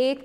1,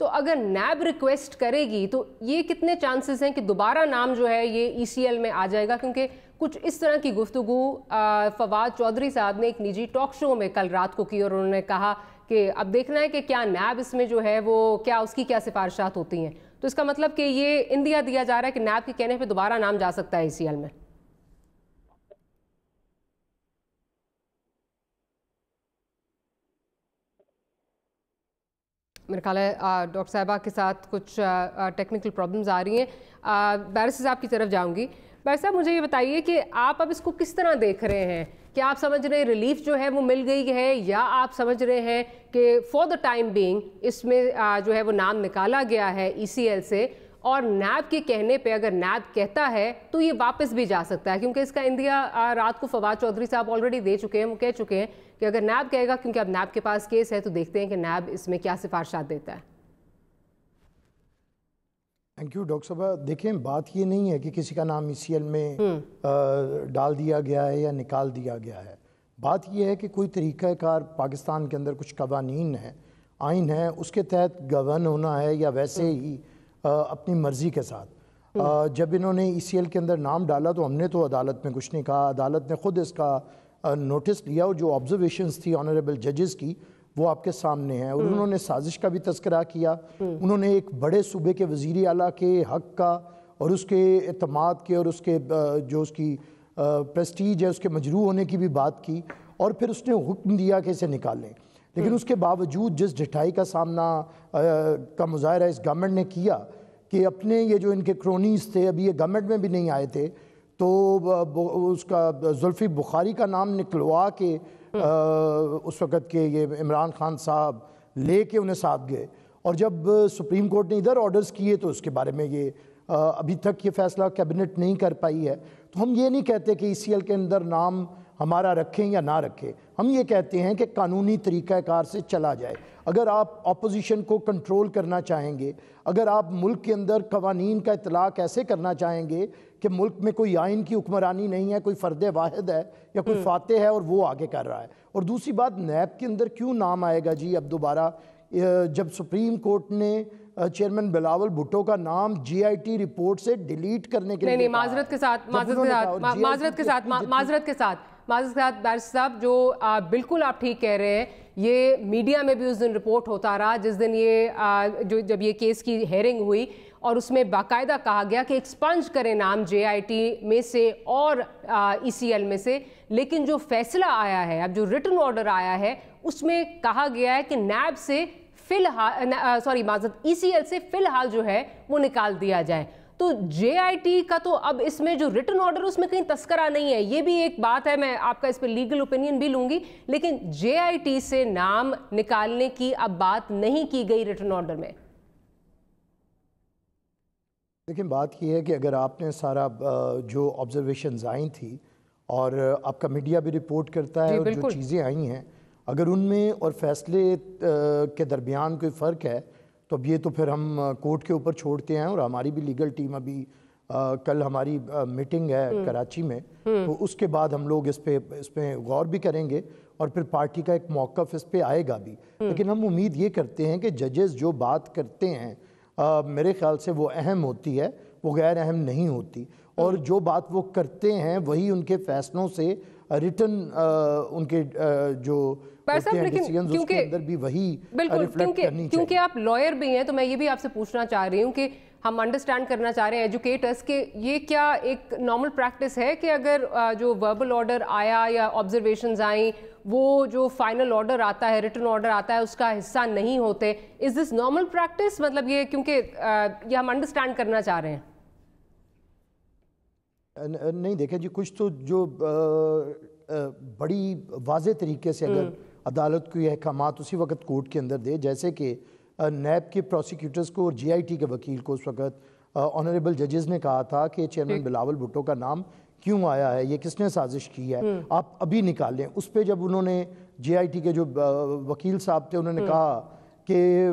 تو اگر NAB request کرے گی تو یہ کتنے چانسز ہیں کہ دوبارہ نام جو ہے یہ ECL میں آ جائے گا؟ کیونکہ کچھ اس طرح کی گفتگو فواد چودھری صاحب نے ایک نجی ٹاک شو میں کل رات کو کی، اور انہوں نے کہا کہ اب دیکھنا ہے کہ کیا نیب اس میں جو ہے وہ کیا اس کی کیا سفارشات ہوتی ہیں. تو اس کا مطلب کہ یہ اندیا دیا جا رہا ہے کہ نیب کے کہنے پہ دوبارہ نام جا سکتا ہے ECL میں. میرے خیال ہے ڈاکٹر صاحبہ کے ساتھ کچھ ٹیکنیکل پرابلمز آ رہی ہیں. بیرسٹر صاحب کی طرف جاؤں گی. بیرسٹر صاحب مجھے یہ بتائیے کہ آپ اب اس کو کس طرح دیکھ رہے ہیں؟ کیا آپ سمجھ رہے ہیں ریلیف جو ہے وہ مل گئی ہے، یا آپ سمجھ رہے ہیں کہ فار دا ٹائم بینگ اس میں جو ہے وہ نام نکالا گیا ہے ECL سے، اور نیب کے کہنے پہ اگر نیب کہتا ہے تو یہ واپس بھی جا سکتا ہے؟ کیونکہ اس کا اندیا رات کو فواد چودھری صاحب آلریڈی دے چکے ہیں، وہ کہہ چکے ہیں کہ اگر نیب کہے گا، کیونکہ اب نیب کے پاس کیس ہے، تو دیکھتے ہیں کہ نیب اس میں کیا سفارشات دیتا ہے. تھینک یو ڈاکٹر صاحبہ. دیکھیں، بات یہ نہیں ہے کہ کسی کا نام ECL میں ڈال دیا گیا ہے یا نکال دیا گیا ہے. بات یہ ہے کہ کوئی طریقہ کار پاکستان کے اندر کچھ قوانین ہیں، آئین ہے، اس کے تحت گورن ہونا ہے، یا ویسے ہی اپنی مرضی کے ساتھ. جب انہوں نے ECL کے اندر نام ڈالا تو ہم نے تو عدالت میں کچھ نہیں کہا. عدالت نے خود اس کا نوٹس لیا، اور جو آبزرویشنز تھی آنریبل ججز کی وہ آپ کے سامنے ہیں. اور انہوں نے سازش کا بھی تذکرہ کیا. انہوں نے ایک بڑے صوبے کے وزیر اعلیٰ کے حق کا اور اس کے اعتماد کے اور اس کے جو اس کی پریسٹیج ہے اس کے مجروح ہونے کی بھی بات کی. اور پھر اس نے حکم دیا کہ اسے نکالیں. لیکن اس کے باوجود جس ڈٹھائی کا سامنا کا مظاہرہ اس گورنمنٹ نے کیا کہ اپنے یہ جو ان کے کرونیز تھے، ابھی یہ گورنمنٹ میں بھی نہیں آئے تھے، تو اس کا زلفی بخاری کا نام نکلوا کے اس وقت کے یہ عمران خان صاحب لے کے انہیں ساتھ گئے. اور جب سپریم کورٹ نے ادھر آرڈرز کیے تو اس کے بارے میں یہ ابھی تک یہ فیصلہ کیبنٹ نہیں کر پائی ہے. تو ہم یہ نہیں کہتے کہ ECL کے اندر نام ہمارا رکھیں یا نہ رکھیں. ہم یہ کہتے ہیں کہ قانونی طریقہ کار سے چلا جائے. اگر آپ اپوزیشن کو کنٹرول کرنا چاہیں گے، اگر آپ ملک کے اندر قوانین کا اطلاق ایسے کرنا چاہیں گے کہ ملک میں کوئی آئین کی حکمرانی نہیں ہے، کوئی فرد واحد ہے یا کوئی فاتح ہے اور وہ آگے کر رہا ہے. اور دوسری بات، نیب کے اندر کیوں نام آئے گا جی اب دوبارہ؟ جب سپریم کورٹ نے چیئرمین بلاول بھٹو کا نام GIT رپورٹ سے ڈیلیٹ کرنے کے لیے نہیں، معذرت کے ساتھ بیرسٹر صاحب، جو بالکل آپ ٹھیک کہہ رہے ہیں. یہ میڈیا میں بھی اس دن رپورٹ ہوتا رہا جس دن یہ جب یہ کیس کی ہیئرنگ ہوئی، اور اس میں باقاعدہ کہا گیا کہ ایکسپنج کریں نام JIT میں سے اور ECL میں سے. لیکن جو فیصلہ آیا ہے، اب جو ریٹن آرڈر آیا ہے، اس میں کہا گیا ہے کہ نیب سے فی الحال ECL سے فی الحال جو ہے وہ نکال دیا جائے. تو JIT کا تو اب اس میں جو ریٹن آرڈر اس میں کہیں تذکرہ نہیں ہے. یہ بھی ایک بات ہے، میں آپ کا اس پہ لیگل اوپینین بھی لوں گی، لیکن JIT سے نام نکالنے کی اب بات نہیں کی گئی ریٹن آرڈر میں. لیکن بات یہ ہے کہ اگر آپ نے سارا جو آبزرویشنز آئی تھی اور آپ کا میڈیا بھی رپورٹ کرتا ہے، اور جو چیزیں آئی ہیں اگر ان میں اور فیصلے کے درمیان کوئی فرق ہے تو اب یہ تو پھر ہم کورٹ کے اوپر چھوڑتے ہیں. اور ہماری بھی لیگل ٹیم ابھی کل ہماری میٹنگ ہے کراچی میں، تو اس کے بعد ہم لوگ اس پہ غور بھی کریں گے اور پھر پارٹی کا ایک موقف اس پہ آئے گا بھی. لیکن ہم امید یہ کرتے ہیں کہ ججز جو بات کرتے ہیں میرے خیال سے وہ اہم ہوتی ہے، وہ غیر اہم نہیں ہوتی. اور جو بات وہ کرتے ہیں وہی ان کے فیصلوں سے ریٹن ان کے جو ڈیسیژنز اس کے اندر بھی وہی ریفلیکٹ کرنی چاہیے. کیونکہ آپ لائر بھی ہیں تو میں یہ بھی آپ سے پوچھنا چاہ رہی ہوں کہ ہم انڈرسٹینڈ کرنا چاہ رہے ہیں ایجوکیٹرز کہ یہ کیا ایک نارمل پریکٹس ہے کہ اگر جو وربل آرڈر آیا یا آبزرویشنز آئیں وہ جو فائنل آرڈر آتا ہے، ریٹن آرڈر آتا ہے، اس کا حصہ نہیں ہوتے؟ از دس نارمل پریکٹس؟ مطلب یہ کیونکہ یہ ہم انڈرسٹینڈ کرنا چاہ رہے ہیں. نہیں دیکھیں جی، کچھ تو جو بڑی واضح طریقے سے اگر عدالت کو یہ احکامات اسی وقت کورٹ کے اندر دے، جیسے کہ نیب کے پروسیکیوٹرز کو اور GIT کے وکیل کو اس وقت آنریبل ججز نے کہا تھا کہ چیئرمین بلاول بھٹو کا نام کیوں آیا ہے، یہ کس نے سازش کی ہے، آپ ابھی نکالیں. اس پہ جب انہوں نے GIT کے جو وکیل صاحب تھے انہوں نے کہا کہ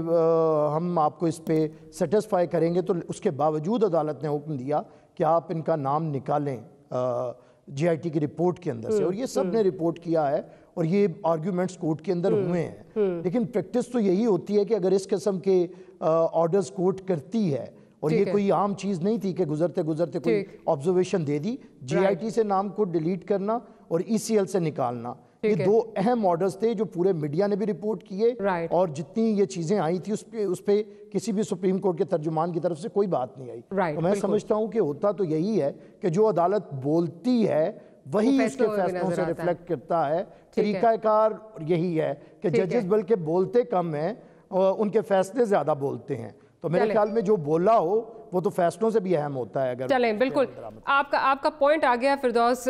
ہم آپ کو اس پہ سیٹسفائی کریں گے، تو اس کے باوجود عدالت نے حکم دیا کہ آپ ان کا نام نکالیں GIT کی رپورٹ کے اندر سے. اور یہ سب نے رپورٹ کیا ہے اور یہ آرگیومنٹس کورٹ کے اندر ہوئے ہیں. لیکن پریکٹس تو یہی ہوتی ہے کہ اگر اس قسم کے آرڈرز کوٹ کرتی ہے، اور یہ کوئی عام چیز نہیں تھی کہ گزرتے گزرتے کوئی observation they the. G I T سے نام کو ڈیلیٹ کرنا اور ای سی ایل سے نکالنا، یہ دو اہم آرڈرز تھے جو پورے میڈیا نے بھی رپورٹ کیے، اور جتنی یہ چیزیں آئی تھی اس پہ کسی بھی سپریم کورٹ کے ترجمان کی طرف سے کوئی بات نہیں آئی۔ تو میں سمجھتا ہوں کہ ہوتا تو یہی ہے کہ جو عدالت بولتی ہے وہی اس کے فیصلوں سے ریفلیکٹ کرتا ہے۔ طریقہ کار یہی ہے کہ ججز بلکہ بولتے کم ہیں، ان کے فیصلے زیادہ بولتے ہیں، تو میرے خیال میں جو بولا ہو وہ تو فیصلوں سے بھی اہم ہوتا ہے۔ چلیں بالکل آپ کا پوائنٹ آ گیا فردوس۔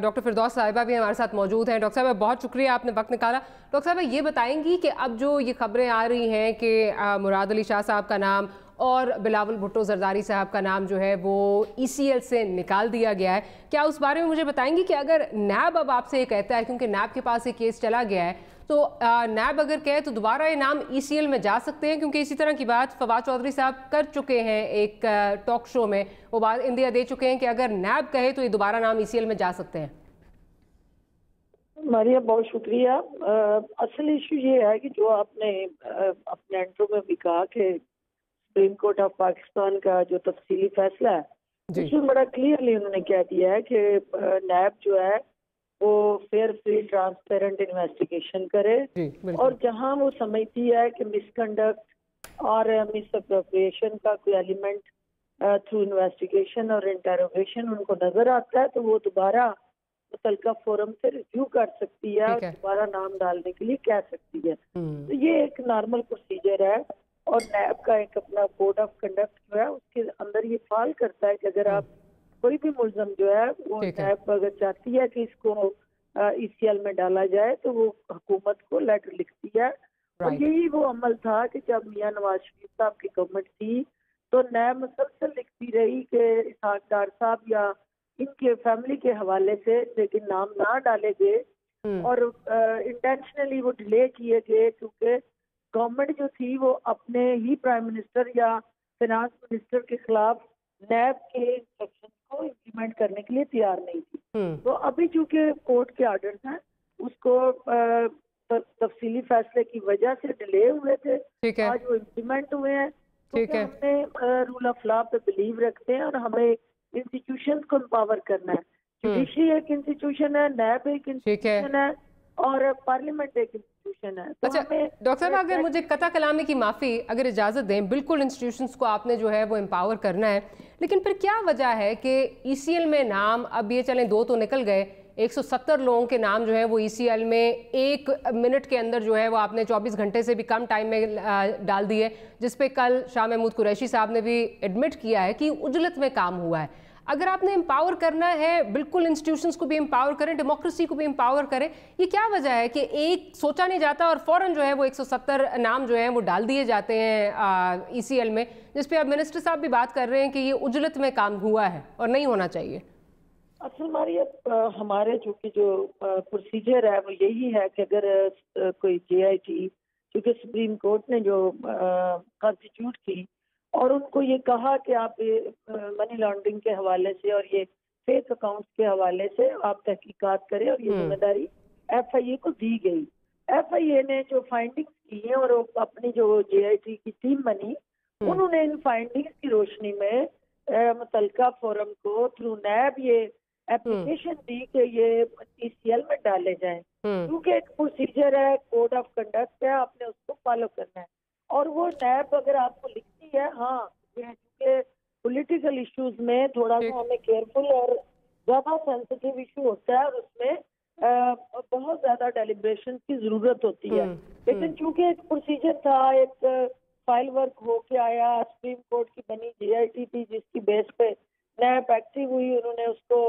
ڈاکٹر فردوس صاحبہ بھی ہمارے ساتھ موجود ہیں۔ ڈاکٹر صاحبہ بہت شکریہ، آپ نے وقت نکالا۔ ڈاکٹر صاحبہ یہ بتائیں گی کہ اب جو یہ خبریں آ رہی ہیں کہ مراد علی شاہ صاحب کا نام اور بلاول بھٹو زرداری صاحب کا نام جو ہے وہ ای سی ایل سے نکال دیا گیا ہے، کیا اس بارے میں مجھے بتائیں گی کہ اگر نیب اب آپ سے یہ کہتا ہے، کیونکہ نیب کے پاس یہ کیس چلا گیا ہے، تو نیب اگر کہے تو دوبارہ یہ نام ای سی ایل میں جا سکتے ہیں؟ کیونکہ اسی طرح کی بات فواد چودھری صاحب کر چکے ہیں ایک ٹاک شو میں، وہ بات اندیا دے چکے ہیں کہ اگر نیب کہے تو یہ دوبارہ نام ای سی ایل میں جا سکتے ہیں۔ ماریا بہت شکریہ۔ اصل ایشو یہ ہے کہ جو آپ نے اپنے انٹرو میں بھی کہا کہ سپریم کورٹ آف پاکستان کا جو تفصیلی فیصلہ ہے اس میں بڑا کلیئرلی انہوں نے کہہ دیا ہے کہ نیب جو ہے وہ فیئر فری ٹرانسپیرنٹ انویسٹیگیشن کرے، اور جہاں وہ سمجھتی ہے کہ مس کنڈکٹ اور مس اپروپریشن کا کوئی ایلیمنٹ تھرو انویسٹیگیشن اور انٹروگیشن ان کو نظر آتا ہے تو وہ دوبارہ متعلقہ فورم سے ریویو کر سکتی ہے اور دوبارہ نام ڈالنے کے لیے کہہ سکتی ہے۔ تو یہ ایک نارمل پروسیجر ہے، اور نیب کا ایک اپنا کوڈ آف کنڈکٹ جو ہے اس کے اندر یہ فال کرتا ہے کہ اگر آپ کوئی بھی ملزم جو ہے وہ نیب اگر چاہتی ہے کہ اس کو ای سی ایل میں ڈالا جائے تو وہ حکومت کو لیٹر لکھتی ہے، اور یہی وہ عمل تھا کہ جب میاں نواز شریف صاحب کی گورنمنٹ تھی تو نیب مسلسل لکھتی رہی کہ اسحاق ڈار صاحب یا ان کے فیملی کے حوالے سے لیکن نام نہ ڈالے گئے، اور انٹینشنلی وہ ڈیلے کیے گئے کیونکہ گورنمنٹ جو تھی وہ اپنے ہی پرائم منسٹر یا فائنانس منسٹر کے خلاف نیب کے انسٹرکشن کو امپلیمنٹ کرنے کے لیے تیار نہیں تھی۔ تو ابھی چونکہ کورٹ کے آرڈرز ہیں اس کو تفصیلی فیصلے کی وجہ سے ڈیلے ہوئے تھے، آج وہ امپلیمنٹ ہوئے ہیں، کیونکہ ہم نے رول آف لا پہ بلیو رکھتے ہیں اور ہمیں انسٹیٹیوشنز کو امپاور کرنا ہے۔ جوڈیشری ایک انسٹیٹیوشن ہے، نیب ایک انسٹیٹیوشن ہے، اور پارلیمنٹ ایک انسٹیٹیوشن ہے۔ اچھا ڈاکٹر صاحب اگر مجھے قطع کلامی کی معافی اگر اجازت دیں، بالکل انسٹیٹیوشنز کو آپ نے جو ہے وہ امپاور کرنا ہے، لیکن پھر کیا وجہ ہے کہ ای سی ایل میں نام اب یہ چلیں 2 تو نکل گئے، 170 لوگوں کے نام جو ہے وہ ای سی ایل میں 1 منٹ کے اندر جو ہے وہ آپ نے 24 گھنٹے سے بھی کم ٹائم میں ڈال دیے، جس پہ کل شاہ محمود قریشی صاحب نے بھی ایڈمٹ کیا ہے کہ عجلت میں کام ہوا ہے۔ اگر آپ نے امپاور کرنا ہے بالکل انسٹیٹیوشنز کو بھی امپاور کریں، ڈیموکریسی کو بھی امپاور کریں، یہ کیا وجہ ہے کہ ایک سوچا نہیں جاتا اور فوراً جو ہے وہ 170 نام جو ہیں وہ ڈال دیے جاتے ہیں ای سی ایل میں، جس پہ اب منسٹر صاحب بھی بات کر رہے ہیں کہ یہ عجلت میں کام ہوا ہے اور نہیں ہونا چاہیے؟ اصل ہماری ہمارے چونکہ جو پروسیجر ہے وہ یہی ہے کہ اگر کوئی جے آئی ٹی، چونکہ سپریم کورٹ نے جو کانسٹیٹیوٹ کی اور ان کو یہ کہا کہ آپ منی لانڈرنگ کے حوالے سے اور یہ فیک اکاؤنٹس کے حوالے سے آپ تحقیقات کریں، اور یہ ذمہ داری ایف آئی اے کو دی گئی۔ ایف آئی اے نے جو فائنڈنگز کی ہیں اور اپنی جو جے آئی ٹی کی ٹیم بنی، انہوں نے ان فائنڈنگز کی روشنی میں متعلقہ فورم کو تھرو نیب یہ اپلیکیشن دی کہ یہ ای سی ایل میں ڈالے جائیں، کیونکہ ایک پروسیجر ہے، کوڈ آف کنڈکٹ ہے، آپ نے اس کو فالو کرنا ہے، اور وہ نیب اگر آپ کو لکھتی ہے، ہاں کیونکہ پولیٹیکل ایشوز میں تھوڑا سا ہمیں کیئرفل اور زیادہ سینسٹیو ایشو ہوتا ہے اور اس میں بہت زیادہ ڈیلیبریشن کی ضرورت ہوتی ہے، لیکن چونکہ ایک پروسیجر تھا، ایک فائل ورک ہو کے آیا، سپریم کورٹ کی بنی جے آئی ٹی تھی جس کی بیس پہ نیب ایکٹیو ہوئی، انہوں نے اس کو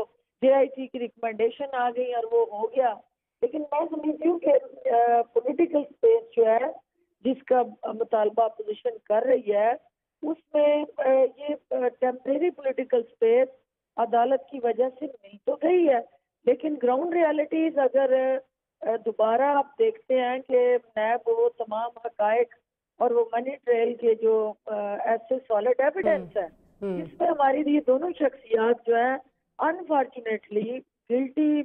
جے آئی ٹی کی ریکمنڈیشن آ گئی اور وہ ہو گیا۔ لیکن میں سمجھتی ہوں کہ پولیٹیکل اسپیس جو ہے جس کا مطالبہ اپوزیشن کر رہی ہے، اس میں یہ ٹیمپریری پولیٹیکل اسپیس عدالت کی وجہ سے مل تو گئی ہے، لیکن گراؤنڈ ریالٹیز اگر دوبارہ آپ دیکھتے ہیں کہ نیب وہ تمام حقائق اور وہ منی ٹریل کے جو ایسے سالڈ ایویڈنس ہے جس میں ہماری یہ دونوں شخصیات جو ہیں انفارچونیٹلی گلٹی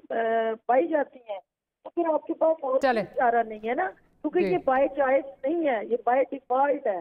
پائی جاتی ہیں، تو پھر آپ کے پاس اور چارہ نہیں ہے نا، کیونکہ یہ بائی چوائس نہیں ہے، یہ بائی ڈیفالٹ ہے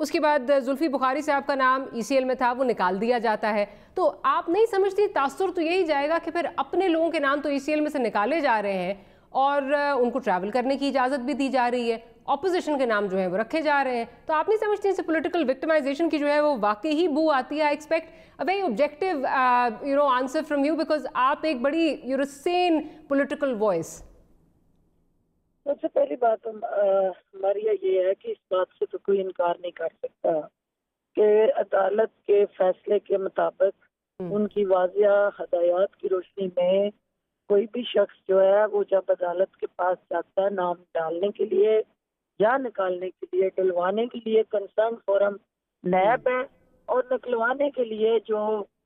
اس کے بعد زلفی بخاری صاحب کا نام ECL میں تھا، وہ نکال دیا جاتا ہے. تو آپ نہیں سمجھتی تاثر تو یہی جائے گا کہ پھر اپنے لوگوں کے نام تو ECL میں سے نکالے جا رہے ہیں اور ان کو ٹریول کرنے کی اجازت بھی دی جا رہی ہے، اپوزیشن کے نام جو ہیں وہ رکھے جا رہے ہیں. تو آپ نہیں سمجھتے اس سے پولیٹیکل وکٹمائزیشن کی جو ہے وہ واقعی ہی بو آتی ہے؟ I expect a very objective answer from you because آپ ایک بڑی you're a sane political voice. سب سے پہلی بات ہماری یہ ہے کہ اس بات سے تو کوئی انکار نہیں کر سکتا کہ عدالت کے فیصلے کے مطابق ان کی واضح ہدایات کی روشنی میں کوئی بھی شخص جو ہے وہ جب عدالت کے پاس جاتا ہے نام ڈالنے کے لیے یا نکالنے کے لیے، ڈلوانے کے لیے کنسرن فورم نیب ہے اور نکلوانے کے لیے جو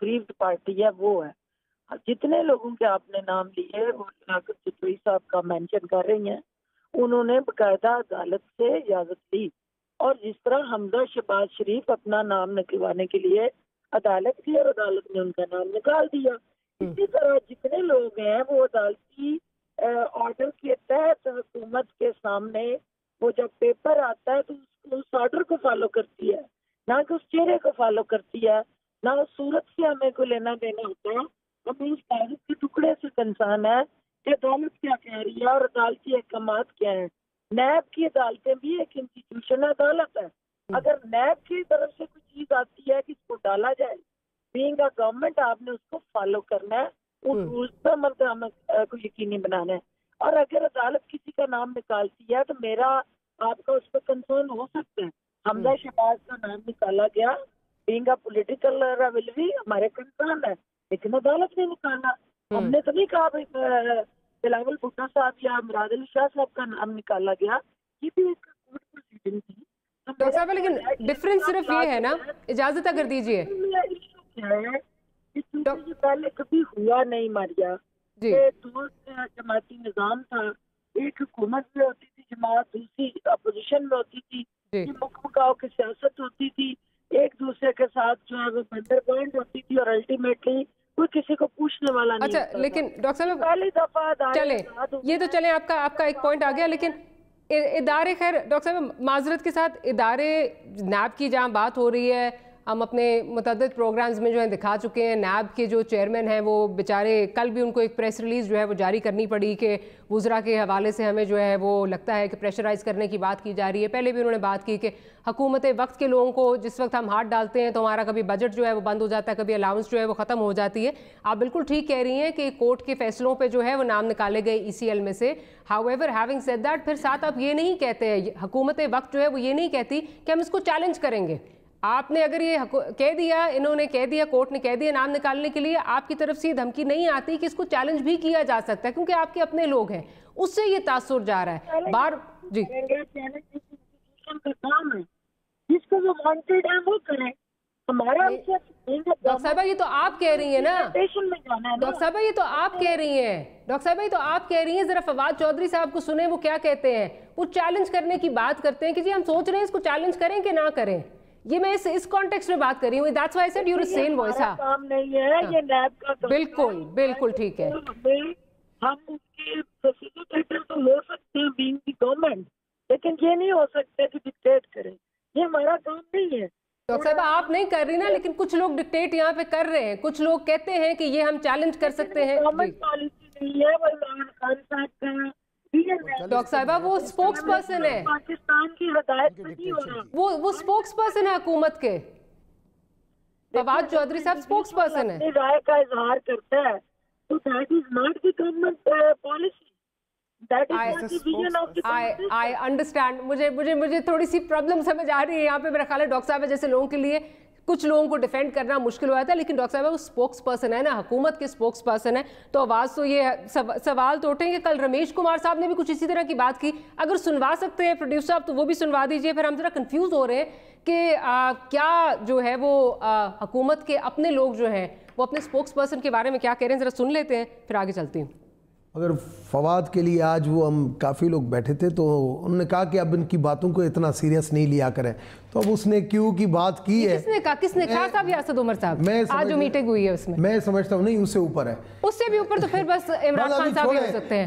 گریوڈ پارٹی ہے وہ ہے. جتنے لوگوں کے آپ نے نام لیے وہ لیاقت چتوئی صاحب کا مینشن کر رہی ہیں، انہوں نے باقاعدہ عدالت سے اجازت لی اور جس طرح حمزہ شہباز شریف اپنا نام نکلوانے کے لیے عدالت گئی اور عدالت نے ان کا نام نکال دیا، اسی طرح جتنے لوگ ہیں وہ عدالتی آرڈر کے تحت حکومت کے سامنے وہ جب پیپر آتا ہے تو اس آرڈر کو فالو کرتی ہے، نہ کہ اس چہرے کو فالو کرتی ہے، نہ اس صورت سے ہمیں کو لینا دینا ہوتا ہے. ہمیں اس کاغذ کے ٹکڑے سے کنسرن ہے کہ عدالت کیا کہہ رہی ہے اور عدالتی احکامات کیا ہیں. نیب کی عدالتیں بھی ایک انسٹیٹیوشن عدالت ہے. اگر نیب کی طرف سے کوئی چیز آتی ہے کہ اس کو ڈالا جائے، بینگ اے گورنمنٹ آپ نے اس کو فالو کرنا ہے، ان رولز پر ہمیں کو یقینی بنانا ہے. اور اگر عدالت کسی کا نام نکالتی ہے تو میرا آپ کا اس پہ کنسرن ہو سکتا ہے. حمزہ شہباز کا نام نکالا گیا، بینگ اے پولیٹیکل راولری ہمارے کنسرن ہے، لیکن عدالت نے نکالا. ہم نے تو نہیں کہا بلاول بھٹو صاحب یا مراد علی شاہ صاحب کا نام نکالا گیا، یہ بھی ایک کورٹ پروسیڈنگ تھی. ڈاکٹر صاحب لیکن ڈفرنس صرف یہ ہے نا، اجازت اگر دیجیے، پہلے کبھی ہوا نہیں ماریا کہ دو جماعتی نظام تھا، ایک حکومت میں ہوتی تھی جماعت، دوسری اپوزیشن میں ہوتی تھی، مکاؤ کی سیاست ہوتی تھی، ایک دوسرے کے ساتھ جو ہے وہ بندر پوائنٹ ہوتی تھی اور الٹیمیٹلی کوئی کسی کو پوچھنے والا نہیں. اچھا لیکن ڈاکٹر صاحب پہلی دفعہ چلیں یہ تو چلیں آپ کا ایک پوائنٹ آ گیا، لیکن ادارے، خیر ڈاکٹر صاحب معذرت کے ساتھ، ادارے نیب کی جہاں بات ہو رہی ہے، ہم اپنے متعدد پروگرامز میں جو ہیں دکھا چکے ہیں، نیب کے جو چیئرمین ہیں وہ بیچارے کل بھی ان کو ایک پریس ریلیز جو ہے وہ جاری کرنی پڑی کہ وزراء کے حوالے سے ہمیں جو ہے وہ لگتا ہے کہ پریشرائز کرنے کی بات کی جا رہی ہے. پہلے بھی انہوں نے بات کی کہ حکومت وقت کے لوگوں کو جس وقت ہم ہاتھ ڈالتے ہیں تو ہمارا کبھی بجٹ جو ہے وہ بند ہو جاتا ہے، کبھی الاؤنس جو ہے وہ ختم ہو جاتی ہے. آپ بالکل ٹھیک کہہ رہی ہیں کہ کورٹ کے فیصلوں پہ جو ہے وہ نام نکالے گئے ECL میں سے. however having said that پھر ساتھ آپ یہ نہیں کہتے ہیں، حکومت وقت جو ہے وہ یہ نہیں کہتی کہ ہم اس کو چیلنج کریں گے. آپ نے اگر یہ کہہ دیا، انہوں نے کہہ دیا، کورٹ نے کہہ دیا نام نکالنے کے لیے، آپ کی طرف سے یہ دھمکی نہیں آتی کہ اس کو چیلنج بھی کیا جا سکتا ہے کیونکہ آپ کے اپنے لوگ ہیں، اس سے یہ تاثر جا رہا ہے بار. جی جس کو وہ وانٹیڈ ہے وہ کریں. ہمارا ڈاکٹر صاحبہ یہ تو آپ کہہ رہی ہیں نا، ڈاکٹر صاحبہ یہ تو آپ کہہ رہی ہیں، ڈاکٹر صاحبہ یہ تو آپ کہہ رہی ہیں. ذرا فواد چودھری صاحب کو سنیں وہ کیا کہتے ہیں. وہ چیلنج کرنے کی بات کرتے ہیں کہ جی ہم سوچ رہے ہیں اس کو چیلنج کریں کہ نہ کریں. یہ میں اس کانٹیکسٹ میں بات کر رہی ہوں. That's why I said you're a sane voice. کام نہیں ہے یہ نیب کا. بالکل بالکل ٹھیک ہے. ہم اس کے فیسیلیٹیٹر تو ہو سکتے ہیں بینگ دی گورنمنٹ، لیکن یہ نہیں ہو سکتے کہ ڈکٹیٹ کریں. یہ ہمارا کام نہیں ہے. ڈاکٹر صاحب آپ نہیں کر رہی نا، لیکن کچھ لوگ ڈکٹیٹ یہاں پہ کر رہے ہیں. کچھ لوگ کہتے ہیں کہ یہ ہم چیلنج کر سکتے ہیں. گورنمنٹ پالیسی نہیں ہے، وہ عمران خان صاحب کا. ڈاکٹر صاحبہ وہ سپوکس پرسن ہے، پاکستان کی ہدایت نہیں ہو رہا. وہ سپوکس پرسن ہے حکومت کے. فواد چودھری صاحب سپوکس پرسن ہے. اپنی رائے کا اظہار کرتا ہے تو that is not the government policy. I understand. مجھے تھوڑی سی پرابلم سمجھ آ رہی ہے یہاں پہ. میرا خیال ہے ڈاکٹر صاحب جیسے لوگوں کے لیے کچھ لوگوں کو ڈیفینڈ کرنا مشکل ہوا تھا، لیکن ڈاکٹر صاحب وہ سپوکس پرسن ہے نا، حکومت کے سپوکس پرسن ہے. تو آواز تو یہ سوال تو اٹھیں گے. کل رمیش کمار صاحب نے بھی کچھ اسی طرح کی بات کی. اگر سنوا سکتے ہیں پروڈیوسر صاحب تو وہ بھی سنوا دیجئے. پھر ہم ذرا کنفیوز ہو رہے ہیں کہ کیا جو ہے وہ حکومت کے اپنے لوگ جو ہیں وہ اپنے سپوکس پرسن کے بارے میں کیا کہہ رہے ہیں. ذرا سن لیتے ہیں پھر آگے چلتی ہوں. اگر فواد کے لیے آج وہ ہم کافی لوگ بیٹھے تھے تو انہوں نے کہا کہ اب ان کی باتوں کو اتنا سیریس نہیں لیا کریں. تو اب اس نے کیوں کی بات کی ہے. کس نے کہا صاحب یاسد عمر صاحب آج جو میٹنگ ہوئی ہے اس میں سمجھتا ہوں نہیں اس سے اوپر ہے. اس سے بھی اوپر تو پھر بس عمران خان صاحب ہی ہو سکتے ہیں.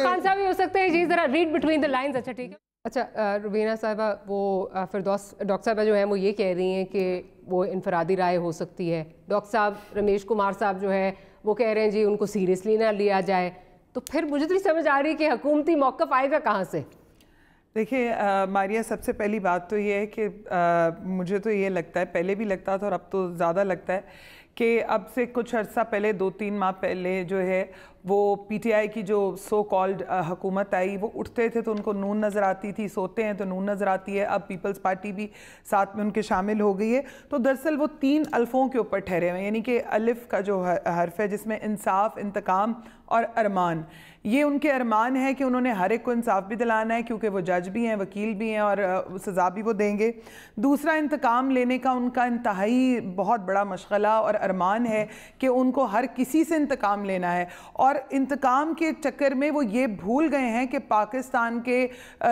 خان صاحب ہی ہو سکتے ہیں. جی ذرا ریڈ بٹوین دا لائنز. اچھا ٹھیک ہے. اچھا روبینہ صاحبہ، وہ فردوس ڈاکٹر صاحبہ جو ہیں وہ یہ کہہ رہی ہیں کہ وہ انفرادی رائے ہو سکتی ہے. ڈاکٹر صاحب رمیش کمار صاحب جو ہے وہ کہہ رہے ہیں جی ان کو سیریسلی نہ لیا جائے. تو پھر مجھے تو نہیں سمجھ آ رہی کہ حکومتی موقف آئے گا کہاں سے. دیکھیں ماریہ، سب سے پہلی بات تو یہ ہے کہ مجھے تو یہ لگتا ہے، پہلے بھی لگتا تھا اور اب تو زیادہ لگتا ہے کہ اب سے کچھ عرصہ پہلے 2-3 ماہ پہلے جو ہے وہ پی ٹی آئی کی جو سو کالڈ حکومت آئی، وہ اٹھتے تھے تو ان کو نون نظر آتی تھی، سوتے ہیں تو نون نظر آتی ہے. اب پیپلز پارٹی بھی ساتھ میں ان کے شامل ہو گئی ہے. تو دراصل وہ 3 الفوں کے اوپر ٹھہرے ہوئے ہیں، یعنی کہ الف کا جو حرف ہے جس میں انصاف، انتقام اور ارمان. یہ ان کے ارمان ہے کہ انہوں نے ہر ایک کو انصاف بھی دلانا ہے کیونکہ وہ جج بھی ہیں، وکیل بھی ہیں اور سزا بھی وہ دیں گے. دوسرا، انتقام لینے کا ان کا انتہائی بہت بڑا مشغلہ اور ارمان ہے کہ ان کو ہر کسی سے انتقام لینا ہے. اور انتقام کے چکر میں وہ یہ بھول گئے ہیں کہ پاکستان کے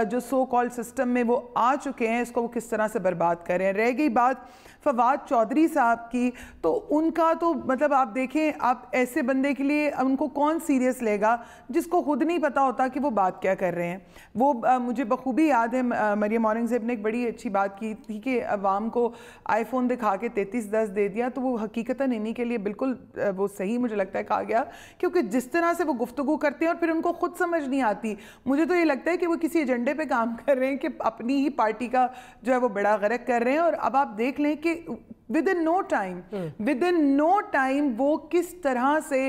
جو سو کال سسٹم میں وہ آ چکے ہیں، اس کو وہ کس طرح سے برباد کر رہے ہیں. رہ گئی بات فواد چودھری صاحب کی، تو ان کا تو مطلب آپ دیکھیں، آپ ایسے بندے کے لیے ان کو کون سیریس لے گا جس کو خود نہیں پتا ہوتا کہ وہ بات کیا کر رہے ہیں. وہ مجھے بخوبی یاد ہے مریم اورنگزیب نے ایک بڑی اچھی بات کی تھی کہ عوام کو آئی فون دکھا کے 3310 دے دیا، تو وہ حقیقتاً انہی کے لیے بالکل وہ صحیح مجھے لگتا ہے کہا گیا، کیونکہ جس طرح سے وہ گفتگو کرتے ہیں اور پھر ان کو خود سمجھ نہیں آتی. مجھے تو یہ لگتا ہے کہ وہ کسی ایجنڈے پہ کام کر رہے ہیں کہ اپنی ہی پارٹی کا جو ہے وہ بڑا غرق کر رہے ہیں. اور اب آپ دیکھ لیں کہ within no time وہ کس طرح سے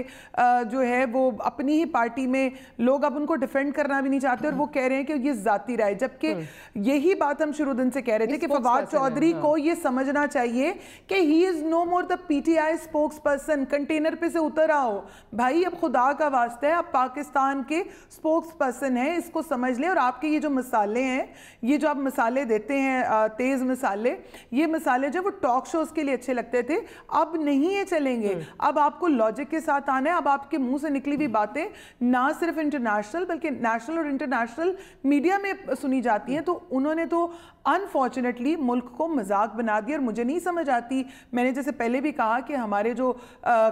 جو ہے وہ اپنی ہی پارٹی میں لوگ اب ان کو ڈیفینڈ کرنا بھی نہیں چاہتے اور وہ کہہ رہے ہیں کہ یہ ذاتی رائے. جبکہ یہی بات ہم شروع دن سے کہہ رہے تھے کہ فواد چودھری کو یہ سمجھنا چاہیے کہ he is no more the P T I spokesperson. Container پہ سے اتر آؤ بھائی، اب خدا کا واسطہ ہے، اب پاکستان کے اسپوکس پرسن ہیں، اس کو سمجھ لیں. اور آپ کے یہ جو مسالے ہیں، یہ جو آپ مسالے دیتے ہیں تیز مسالے، یہ مسالے جو وہ ٹاک شوز کے لیے اچھے لگتے تھے، اب نہیں یہ چلیں گے. اب آپ کو لاجک کے ساتھ آنا ہے. اب آپ کے منہ سے نکلی ہوئی باتیں نہ صرف انٹرنیشنل بلکہ نیشنل اور انٹرنیشنل میڈیا میں سنی جاتی ہیں. تو انہوں نے تو انفارچونیٹلی ملک کو مذاق بنا دیا. اور مجھے نہیں سمجھ آتی، میں نے جیسے پہلے بھی کہا کہ ہمارے جو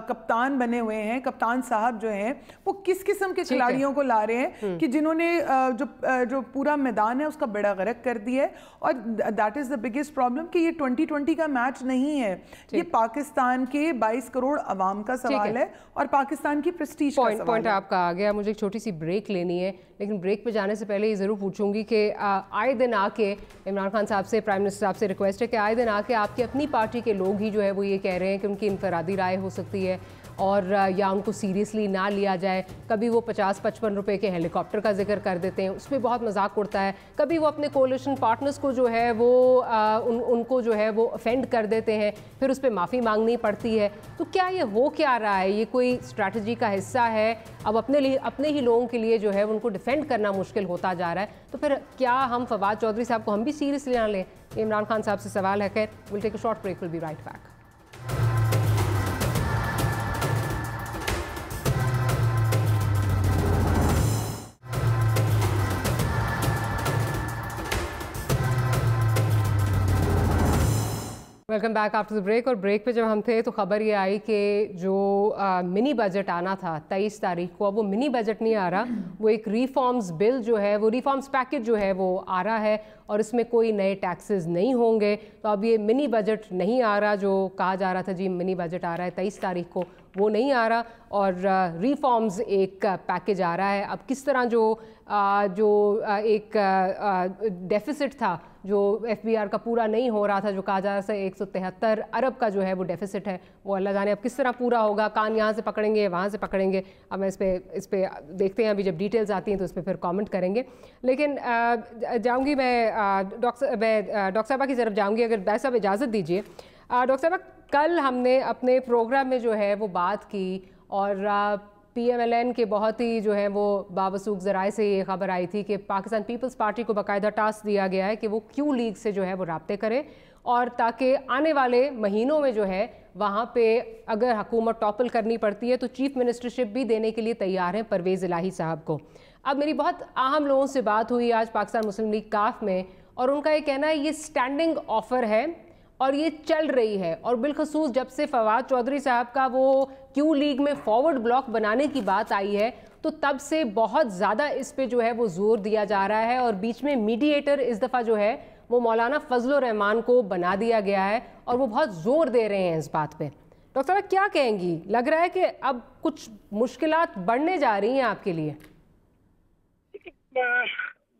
کپتان بنے ہوئے ہیں، کپتان صاحب جو ہیں، وہ کس قسم کے کھلاڑیوں کو لا رہے ہیں کہ جنہوں نے جو پورا میدان ہے اس کا بیڑا غرق کر دیا ہے. اور that is the biggest problem کہ یہ 2020 کا میچ نہیں ہے، یہ پاکستان کے 22 کروڑ عوام کا سوال ہے اور پاکستان کی پریسٹیج کا سوال ہے. پوائنٹ آپ کا آ گیا. مجھے ایک چھوٹی سی بریک لینی ہے، لیکن بریک پہ جانے سے پہلے یہ ضرور پوچھوں گی کہ آئے دن آ کے عمران خان صاحب سے، پرائم منسٹر صاحب سے ریکویسٹ ہے کہ آئے دن آ کے آپ کی اپنی پارٹی کے لوگ ہی جو ہے وہ یہ کہہ رہے ہیں کہ ان کی انفرادی رائے ہو سکتی ہے اور یا ان کو سیریسلی نہ لیا جائے. کبھی وہ 50-55 روپے کے ہیلی کاپٹر کا ذکر کر دیتے ہیں، اس پہ بہت مذاق اڑتا ہے. کبھی وہ اپنے کولیشن پارٹنرز کو جو ہے وہ ان کو جو ہے وہ افینڈ کر دیتے ہیں، پھر اس پہ معافی مانگنی پڑتی ہے. تو کیا یہ ہو کیا رہا ہے؟ یہ کوئی اسٹریٹجی کا حصہ ہے؟ اب اپنے ہی لوگوں کے لیے جو ہے ان کو ڈیفینڈ کرنا مشکل ہوتا جا رہا ہے. تو پھر کیا ہم فواد چودھری صاحب کو ہم بھی سیریسلی نہ لیں؟ یہ عمران خان صاحب سے سوال ہے. خیر، we'll take a short break, we'll be right back. Welcome back after the break. اور بریک پہ جب ہم تھے تو خبر یہ آئی کہ جو منی بجٹ آنا تھا 23 تاریخ کو، اب وہ منی بجٹ نہیں آ رہا، وہ ایک ریفارمز بل جو ہے، وہ ریفارمز پیکج جو ہے وہ آ رہا ہے اور اس میں کوئی نئے ٹیکسز نہیں ہوں گے. تو اب یہ منی بجٹ نہیں آ رہا جو کہا جا رہا تھا جی منی بجٹ آ رہا ہے 23 تاریخ کو، وہ نہیں آ رہا اور ریفارمز ایک پیکج آ رہا ہے. اب کس طرح جو ایک ڈیفیسٹ تھا جو ایف بی آر کا پورا نہیں ہو رہا تھا، جو کہا جا رہا تھا 173 ارب کا جو ہے وہ ڈیفیسٹ ہے، وہ اللہ جانے اب کس طرح پورا ہوگا. کان یہاں سے پکڑیں گے، وہاں سے پکڑیں گے. اب میں اس پہ دیکھتے ہیں، ابھی جب ڈیٹیلز آتی ہیں تو اس پہ پھر کامنٹ کریں گے. لیکن جاؤں گی میں ڈاکٹر صاحبہ کی طرف جاؤں گی، اگر بھائی صاحب اجازت دیجیے. ڈاکٹر صاحبہ، کل ہم نے اپنے پروگرام میں جو ہے وہ بات کی اور پی ایم ایل این کے بہت ہی جو ہے وہ باوثوق ذرائع سے یہ خبر آئی تھی کہ پاکستان پیپلز پارٹی کو باقاعدہ ٹاسک دیا گیا ہے کہ وہ کیو لیگ سے جو ہے وہ رابطے کرے اور تاکہ آنے والے مہینوں میں جو ہے وہاں پہ اگر حکومت ٹاپل کرنی پڑتی ہے تو چیف منسٹرشپ بھی دینے کے لیے تیار ہیں پرویز الہی صاحب کو. اب میری بہت اہم لوگوں سے بات ہوئی آج پاکستان مسلم لیگ کاف میں اور ان کا یہ کہنا ہے یہ اسٹینڈنگ آفر ہے اور یہ چل رہی ہے. اور بالخصوص جب سے فواد چودھری صاحب کا وہ کیو لیگ میں فارورڈ بلاک بنانے کی بات آئی ہے تو تب سے بہت زیادہ اس پہ جو ہے وہ زور دیا جا رہا ہے، اور بیچ میں میڈیٹر اس دفعہ جو ہے وہ مولانا فضل الرحمان کو بنا دیا گیا ہے، اور وہ بہت زور دے رہے ہیں اس بات پہ۔ ڈاکٹر صاحب کیا کہیں گی؟ لگ رہا ہے کہ اب کچھ مشکلات بڑھنے جا رہی ہیں آپ کے لیے؟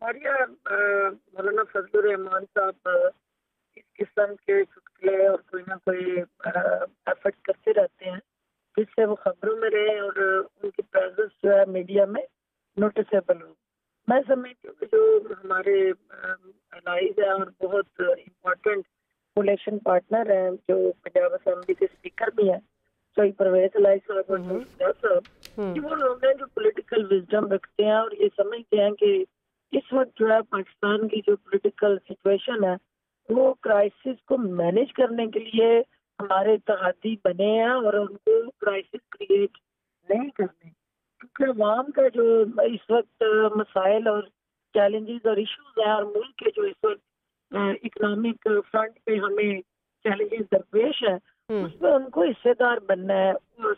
مولانا فضل الرحمان صاحب اس قسم کے چٹکلے اور کوئی نہ کوئی ایفرٹ کرتے رہتے ہیں جس سے وہ خبروں میں رہے اور ان کی پریزنس جو ہے میڈیا میں نوٹسیبل ہو۔ میں سمجھتی ہوں کہ جو ہمارے الائز ہیں اور بہت امپورٹنٹ کولیشن پارٹنر ہیں جو پنجاب اسمبلی کے اسپیکر بھی ہیں، سعید پرویز الائز صاحب اور صاحب، کہ وہ لوگ ہیں جو پولیٹیکل وزڈم رکھتے ہیں اور یہ سمجھتے ہیں کہ اس وقت جو ہے پاکستان کی جو پولیٹیکل سچویشن ہے وہ کرائسس کو مینیج کرنے کے لیے ہمارے اتحادی بنے ہیں اور ان کو کرائسس کریٹ نہیں کرنے، کیونکہ عوام کا جو اس وقت مسائل اور چیلنجز اور ایشوز ہیں اور ملک کے جو اس وقت اکنامک فرنٹ پہ ہمیں چیلنجز درپیش ہیں اس میں ان کو حصے دار بننا ہے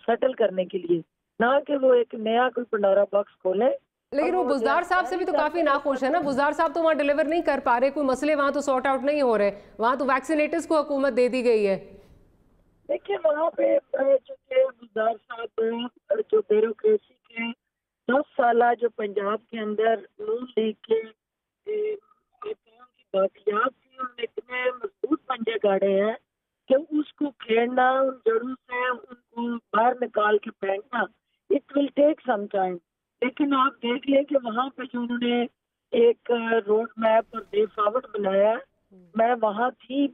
سیٹل کرنے کے لیے، نہ کہ وہ ایک نیا کوئی پنڈورا باکس کھولیں۔ لیکن وہ بزدار صاحب سے بھی تو کافی ناخوش ہے نا، بزدار صاحب تو وہاں ڈیلیور نہیں کر پا رہے، کوئی مسئلے وہاں تو سارٹ آؤٹ نہیں ہو رہے، وہاں تو ویکسینیٹرز کو حکومت دے دی گئی ہے۔ دیکھیں وہاں پہ چونکہ بزدار صاحب جو بیوروکریسی کے 10 سالہ جو پنجاب کے اندر نون لیگ کے ارکان کی باقیات تھی، انہوں نے اتنے مضبوط پنجے گاڑے ہیں کہ اس کو کھیڑنا، ان جڑوں سے ان کو باہر نکال کے پھینکنا it will take some time. لیکن آپ دیکھ لیں کہ وہاں پہ جو انہوں نے ایک روڈ میپ اور وے فارورڈ بنایا، میں وہاں تھی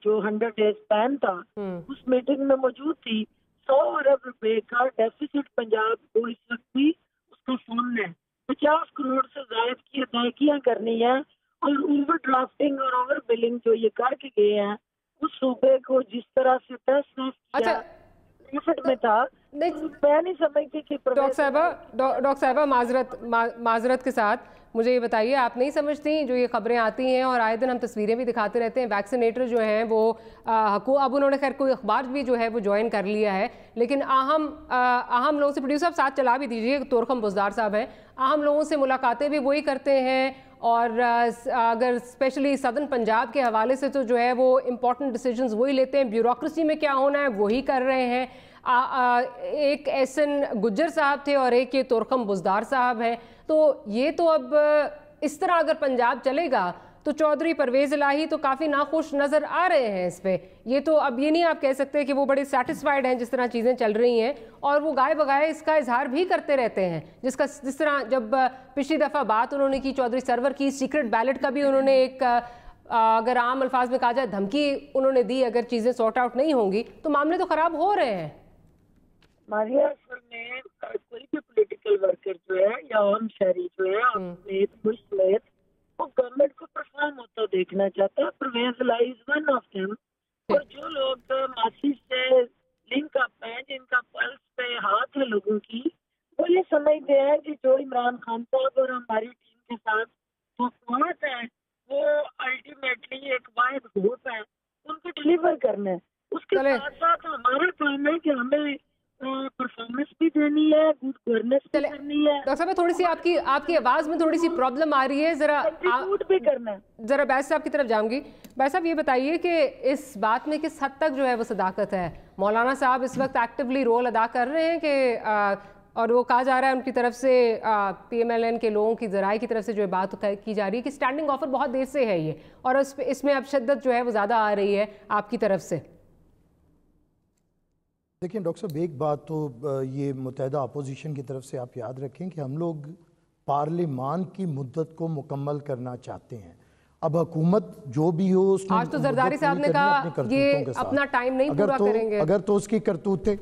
جو 100 ڈیز پلان تھا اس میٹنگ میں موجود تھی، 100 ارب روپے کا ڈیفیسٹ پنجاب کو اس وقت بھی اس کا سامنے ہے، 50 کروڑ سے زائد کی ادائیگیاں کرنی ہے، اور اوور ڈرافٹنگ اور اوور بلنگ جو یہ کر کے گئے ہیں اس صوبے کو جس طرح سے میں تھا، میں نہیں سمجھتی کہ ڈاکٹر صاحبہ معذرت کے ساتھ مجھے یہ بتائیے، آپ نہیں سمجھتی جو یہ خبریں آتی ہیں اور آئے دن ہم تصویریں بھی دکھاتے رہتے ہیں، ویکسینیٹر جو ہیں وہ اب انہوں نے خیر کوئی اخبار بھی جو ہے وہ جوائن کر لیا ہے، لیکن اہم لوگوں سے، پروڈیوسر صاحب ساتھ چلا بھی دیجیے، طورخم بزدار صاحب ہیں، اہم لوگوں سے ملاقاتیں بھی وہی کرتے ہیں، اور اگر اسپیشلی سدرن پنجاب کے حوالے سے تو جو ہے وہ امپورٹنٹ ڈیسیجنز وہی لیتے ہیں، بیوروکریسی میں کیا ہونا ہے وہی کر رہے ہیں۔ ایک ایسن گجر صاحب تھے اور ایک یہ طورخم بزدار صاحب ہیں، تو یہ تو اب اس طرح اگر پنجاب چلے گا تو چودھری پرویز الہی تو کافی ناخوش نظر آ رہے ہیں اس پہ، یہ تو اب یہ نہیں آپ کہہ سکتے کہ وہ بڑے سیٹسفائیڈ ہیں جس طرح چیزیں چل رہی ہیں، اور وہ گائے بگائے اس کا اظہار بھی کرتے رہتے ہیں، جس طرح جب پچھلی دفعہ بات انہوں نے کی چودھری سرور کی، سیکرٹ بیلٹ کا بھی انہوں نے ایک اگر عام الفاظ میں کہا جائے دھمکی انہوں نے دی، اگر چیزیں سارٹ آؤٹ نہیں ہوں گی تو معاملے تو خراب ہو رہے ہیں۔ ماریہ اصل میں کوئی بھی پولیٹیکل ورکر جو ہے یا عام شہری جو ہے ملک وہ گورنمنٹ کو پرفارم ہوتا دیکھنا چاہتا ہے۔ پرویز الہی از ون آف دیم، اور جو لوگ ماسی سے لنک اپ ہیں، جن کا پلس پہ ہاتھ ہے لوگوں کی، وہ یہ سمجھتے ہیں کہ جو عمران خان صاحب اور ہماری ٹیم کے ساتھ توقعات ہیں وہ الٹیمیٹلی ایک واحد ہوپ ہے، ان کو ڈلیور کرنا ہے۔ اس کے ساتھ ساتھ ہمارا کام ہے کہ ہمیں پرفارمنس بھی دینی ہے، گڈ گورننس بھی کرنی ہے۔ ڈاکٹر صاحب تھوڑی سی آپ کی آواز میں تھوڑی سی پرابلم آ رہی ہے، ذرا بیس صاحب کی طرف جاؤں گی۔ بیس صاحب یہ بتائیے کہ اس بات میں کس حد تک جو ہے وہ صداقت ہے؟ مولانا صاحب اس وقت ایکٹیولی رول ادا کر رہے ہیں کہ اور وہ کہا جا رہا ہے ان کی طرف سے پی ایم ایل این کے لوگوں کی ذرائع کی طرف سے جو بات کی جا رہی ہے کہ اسٹینڈنگ آفر بہت دیر سے ہے یہ، اور اس میں اب شدت جو ہے وہ زیادہ آ رہی ہے آپ کی طرف سے۔ دیکھیں ڈاکٹر صاحب ایک بات تو یہ متحدہ اپوزیشن کی طرف سے آپ یاد رکھیں کہ ہم لوگ پارلیمان کی مدت کو مکمل کرنا چاہتے ہیں۔ اب حکومت جو بھی ہو اس آج تو زرداری صاحب نے کہا یہ اپنا ٹائم نہیں پورا کریں گے، اگر تو اس کی کرتوتیں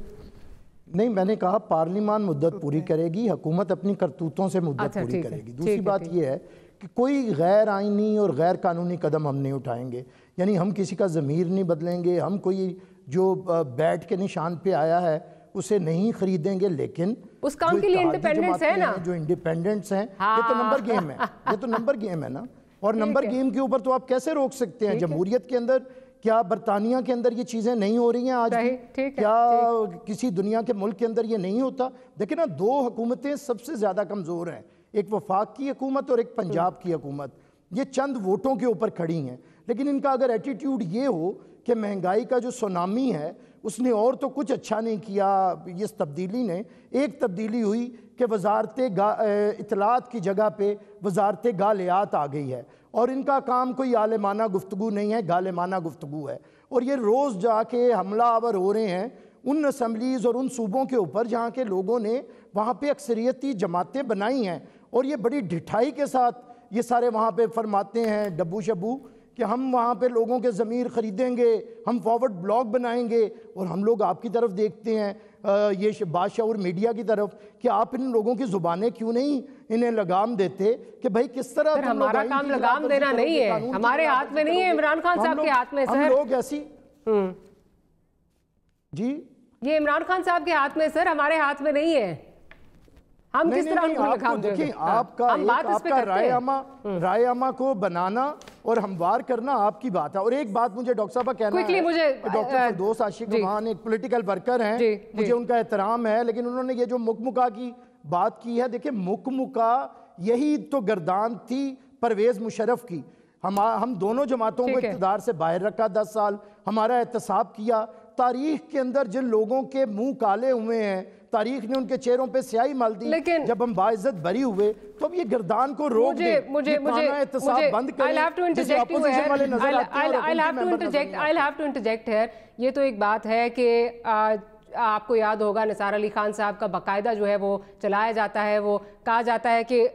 نہیں، میں نے کہا پارلیمان مدت پوری کرے گی، حکومت اپنی کرتوتوں سے مدت پوری کرے گی۔ دوسری بات یہ ہے کہ کوئی غیر آئینی اور غیر قانونی قدم ہم نہیں اٹھائیں گے، یعنی ہم کسی کا ضمیر نہیں بدلیں گے، ہم کوئی جو بیٹ کے نشان پہ آیا ہے اسے نہیں خریدیں گے، لیکن اس کام کے لیے انڈیپینڈنٹس ہیں نا، جو انڈیپینڈنٹس ہیں یہ تو نمبر گیم ہے، یہ تو نمبر گیم ہے نا، اور نمبر گیم کے اوپر تو آپ کیسے روک سکتے ہیں؟ جمہوریت کے اندر کیا برطانیہ کے اندر یہ چیزیں نہیں ہو رہی ہیں آج بھی؟ کیا کسی دنیا کے ملک کے اندر یہ نہیں ہوتا؟ دیکھیں نا، دو حکومتیں سب سے زیادہ کمزور ہیں، ایک وفاق کی حکومت اور ایک پنجاب کی حکومت. یہ چند ووٹوں کے اوپر کھڑی ہیں، لیکن ان کا اگر ایٹیٹیوڈ یہ ہو کہ مہنگائی کا جو سونامی ہے اس نے اور تو کچھ اچھا نہیں کیا اس تبدیلی نے. ایک تبدیلی ہوئی کہ وزارت اطلاعات کی جگہ پہ وزارت گالیات آ گئی ہے، اور ان کا کام کوئی عالمانہ گفتگو نہیں ہے، غالمانہ گفتگو ہے. اور یہ روز جا کے حملہ آور ہو رہے ہیں ان اسمبلیز اور ان صوبوں کے اوپر جہاں کے لوگوں نے وہاں پہ اکثریتی جماعتیں بنائی ہیں، اور یہ بڑی ڈھٹائی کے ساتھ یہ سارے وہاں پہ فرماتے ہیں ڈبو شبو کہ ہم وہاں پہ لوگوں کے ضمیر خریدیں گے، ہم فارورڈ بلاگ بنائیں گے. اور ہم لوگ آپ کی طرف دیکھتے ہیں، یہ بادشاہ اور میڈیا کی طرف، کہ آپ ان لوگوں کی زبانیں کیوں نہیں انہیں لگام دیتے کہ بھائی کس طرح ہمارا کام لگام دینا نہیں ہے، ہمارے ہاتھ میں نہیں ہے، عمران خان صاحب کے ہاتھ میں. ہم لوگ ایسی جی یہ عمران خان صاحب کے ہاتھ میں سر، ہمارے ہاتھ میں نہیں ہے. ہم کس طرح ان کو لگام دیں گے؟ آپ کا رائے عامہ کو بنانا اور ہموار کرنا آپ کی بات ہے. اور ایک بات مجھے ڈاکٹر صاحبہ کہنا ہے، ڈاکٹر فردوس عاشق رحمان ایک پولیٹیکل ورکر ہیں، مجھے ان کا احترام ہے، لیکن انہوں نے یہ جو مکمکا کی بات کی ہے، دیکھیں مکمکا یہی تو گردان تھی پرویز مشرف کی. ہم دونوں جماعتوں کو اقتدار سے باہر رکھا 10 سال، ہمارا احتساب کیا. تاریخ کے اندر جن لوگوں کے منہ کالے ہوئے ہیں، تاریخ نے ان کے چہروں پہ سیاہی مال دی، جب ہم باعزت بری ہوئے تو اب یہ گردان کو روک دیں، یہ کھانا احتساب بند کریں جسے اپوزیشن والے نظر آتے ہیں. I'll have to interject here. یہ تو ایک بات ہے کہ آپ کو یاد ہوگا نثار علی خان صاحب کا باقاعدہ جو ہے وہ چلایا جاتا ہے، وہ کہا جاتا ہے کہ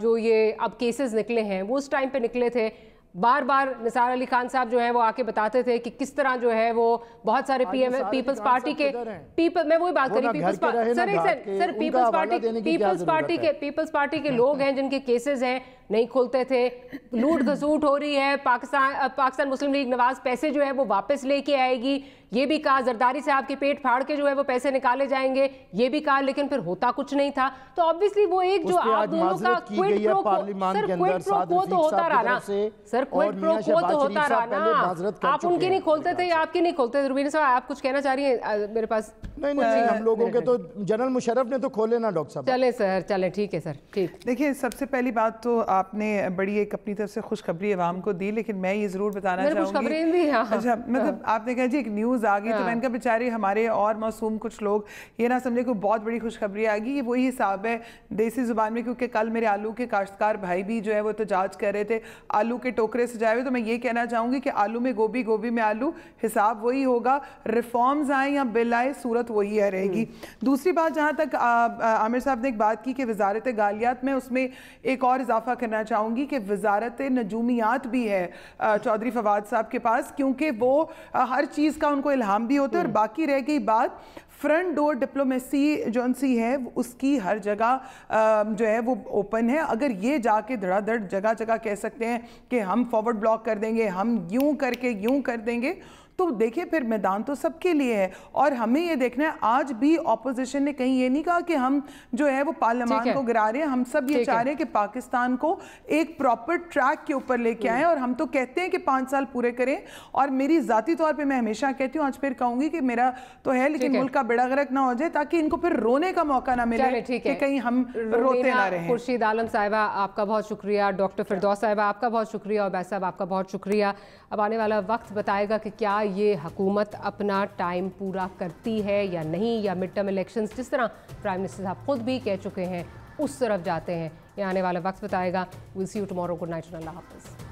جو یہ اب کیسز نکلے ہیں وہ اس ٹائم پہ نکلے تھے. بار بار نثار علی خان صاحب جو ہیں وہ آ کے بتاتے تھے کہ کس طرح جو ہے وہ بہت سارے پیپلز پارٹی کے میں وہی بات کری پیپلز پارٹی کے لوگ ہیں جن کے کیسز ہیں نہیں کھولتے تھے. لوٹ گھسوٹ ہو رہی ہے، پاکستان مسلم لیگ نواز پیسے جو ہے وہ واپس لے کے آئے گی، یہ بھی کہا. زرداری صاحب کے پیٹ پھاڑ کے جو ہے وہ پیسے نکالے جائیں گے، یہ بھی کہا، لیکن پھر ہوتا کچھ نہیں تھا. تو obviously وہ ایک جو آپ دونوں کا کوئٹ پرو کو تو ہوتا رہا نا سر، کوئٹ پرو کو تو ہوتا رہا نا. آپ ان کی نہیں کھولتے تھے یا آپ کی نہیں کھولتے تھے؟ روبینہ صاحب آپ کچھ کہنا چاہ رہی ہیں؟ میرے پاس نہیں، ہم لوگوں کے تو جنرل مشرف نے تو کھولے نا ڈاکٹر صاحب. چلیں سر، چلیں ٹھیک ہے سر، ٹھیک. دیکھیں سب سے پہلی بات تو آپ نے بڑی ایک اپنی طرف سے خوشخبری عوام کو دی، لیکن میں یہ ضرور بتانا چاہوں گی، اچھا مطلب آپ نے کہا جی ایک نیوز آ گئی، تو میں نے کہا بیچارے ہمارے اور معصوم کچھ لوگ یہ نہ سمجھے کہ بہت بڑی خوشخبری آ گئی. یہ وہی حساب ہے دیسی زبان میں، کیونکہ کل میرے آلو کے کاشتکار بھائی بھی جو ہے وہ احتجاج کر رہے تھے آلو کے ٹوکرے سجائے ہوئے. تو میں یہ کہنا چاہوں گی کہ آلو میں گوبھی، گوبھی میں آلو، حساب وہی ہوگا. ریفارمز آئیں یا بل آئے، صورت وہی رہے گی. دوسری بات جہاں تک عامر صاحب نے ایک بات کی کہ وزارت گالیات، میں اس میں ایک اور اضافہ کرنا چاہوں گی کہ وزارت نجومیات بھی ہے چودھری فواد صاحب کے پاس، کیونکہ وہ ہر چیز کا ان کو الہام بھی ہوتا ہے. اور باقی رہ گئی بات فرنٹ ڈور ڈپلومیسی جو انسی ہے، اس کی ہر جگہ جو ہے وہ اوپن ہے. اگر یہ جا کے دھڑا دھڑ جگہ جگہ کہہ سکتے ہیں کہ ہم فارورڈ بلاک کر دیں گے، ہم یوں کر کے یوں کر دیں گے، تو دیکھیں پھر میدان تو سب کے لیے ہے. اور ہمیں یہ دیکھنا ہے، آج بھی اپوزیشن نے کہیں یہ نہیں کہا کہ ہم جو ہے وہ پارلیمان کو گرا رہے ہیں. ہم سب یہ چاہ رہے ہیں کہ پاکستان کو ایک پراپر ٹریک کے اوپر لے کے آئیں. اور ہم تو کہتے ہیں کہ 5 سال پورے کریں. اور میری ذاتی طور پہ میں ہمیشہ کہتی ہوں، آج پھر کہوں گی کہ میرا تو ہے، لیکن ملک کا بیڑا غرق نہ ہو جائے، تاکہ ان کو پھر رونے کا موقع نہ ملے کہ کہیں ہم روتے نہ رہیں. خورشید عالم صاحبہ آپ کا بہت شکریہ، ڈاکٹر فردوس صاحبہ آپ کا بہت شکریہ، اور عبید صاحب آپ کا بہت شکریہ. اب آنے والا وقت بتائے گا کہ کیا یہ حکومت اپنا ٹائم پورا کرتی ہے یا نہیں، یا مڈ ٹرم الیکشنز جس طرح پرائم منسٹر صاحب خود بھی کہہ چکے ہیں اس طرف جاتے ہیں. یہ آنے والا وقت بتائے گا. Well see you tomorrow. Good night, اللہ حافظ.